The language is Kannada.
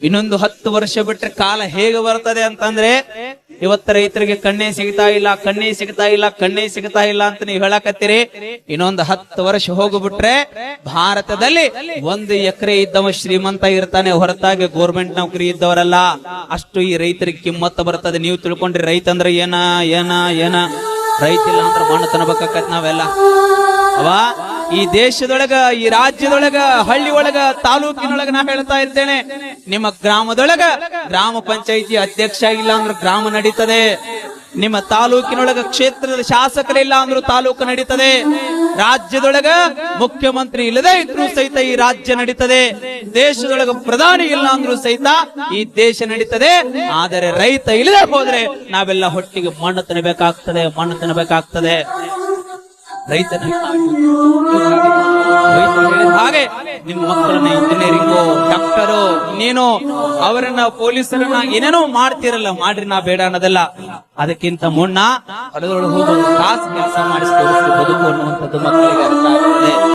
ಇನ್ನೊಂದು 10 ವರ್ಷ ಬಿಟ್ರೆ ಕಾಲ ಹೇಗೆ ಬರ್ತದೆ ಅಂತಂದ್ರೆ, ಇವತ್ತು ರೈತರಿಗೆ ಕಣ್ಣೇ ಸಿಗ್ತಾ ಇಲ್ಲ, ಕಣ್ಣೇ ಸಿಗ್ತಾ ಇಲ್ಲ, ಕಣ್ಣೇ ಸಿಗ್ತಾ ಇಲ್ಲ ಅಂತ ನೀವು ಹೇಳಕತ್ತೀರಿ. ಇನ್ನೊಂದು 10 ವರ್ಷ ಹೋಗ್ಬಿಟ್ರೆ ಭಾರತದಲ್ಲಿ 1 ಎಕರೆ ಇದ್ದವ ಶ್ರೀಮಂತ ಇರ್ತಾನೆ, ಹೊರತಾಗಿ ಗೋರ್ಮೆಂಟ್ ನೌಕರಿ ಇದ್ದವರಲ್ಲ. ಅಷ್ಟು ಈ ರೈತರಿಗೆ ಕಿಮ್ಮತ್ತ ಬರ್ತದೆ. ನೀವು ತಿಳ್ಕೊಂಡ್ರಿ ರೈತ ಅಂದ್ರೆ ಏನ ಏನ ಏನ ರೈತ ಇಲ್ಲ ಅಂದ್ರೆ ಮಣ್ಣು ತನಬೇಕಾಕತ್ ನಾವೆಲ್ಲ ಅವಾ. ಈ ದೇಶದೊಳಗ, ಈ ರಾಜ್ಯದೊಳಗ, ಹಳ್ಳಿ ಒಳಗ, ತಾಲೂಕಿನೊಳಗ ನಾ ಹೇಳ್ತಾ ಇರ್ತೇನೆ, ನಿಮ್ಮ ಗ್ರಾಮದೊಳಗ ಗ್ರಾಮ ಪಂಚಾಯಿತಿ ಅಧ್ಯಕ್ಷ ಇಲ್ಲ ಅಂದ್ರೆ ಗ್ರಾಮ ನಡೀತದೆ. ನಿಮ್ಮ ತಾಲೂಕಿನೊಳಗ ಕ್ಷೇತ್ರದ ಶಾಸಕರಿಲ್ಲ ಅಂದ್ರೂ ತಾಲೂಕು ನಡೀತದೆ. ರಾಜ್ಯದೊಳಗ ಮುಖ್ಯಮಂತ್ರಿ ಇಲ್ಲದೆ ಇದ್ರೂ ಸಹಿತ ಈ ರಾಜ್ಯ ನಡೀತದೆ. ದೇಶದೊಳಗ ಪ್ರಧಾನಿ ಇಲ್ಲ ಅಂದ್ರೂ ಸಹಿತ ಈ ದೇಶ ನಡೀತದೆ. ಆದರೆ ರೈತ ಇಲ್ಲದೆ ಹೋದ್ರೆ ನಾವೆಲ್ಲ ಹೊಟ್ಟಿಗೆ ಮಣ್ಣು ತಿನ್ನಬೇಕಾಗ್ತದೆ, ಮಣ್ಣು ತಿನ್ನಬೇಕಾಗ್ತದೆ. ರೈತನ ಹಾಗೆ ನಿಮ್ಮ ಮಕ್ಕಳನ್ನ ಇಂಜಿನಿಯರಿಂಗು, ಡಾಕ್ಟರು, ಇನ್ನೇನೋ ಅವರನ್ನ ಪೊಲೀಸರನ್ನ ಏನೇನೋ ಮಾಡ್ತಿರಲ್ಲ, ಮಾಡ್ರಿ, ನಾ ಬೇಡ ಅನ್ನೋದಲ್ಲ. ಅದಕ್ಕಿಂತ ಮುನ್ನ ಹೊಲದೊಳಗೆ ಹೋಗಿ ಕಾಸು ಕೆಲಸ ಮಾಡಿಸಿ ಬದುಕು ಅನ್ನುವಂಥದ್ದು ಮಕ್ಕಳಿಗೆ ಅರ್ಥ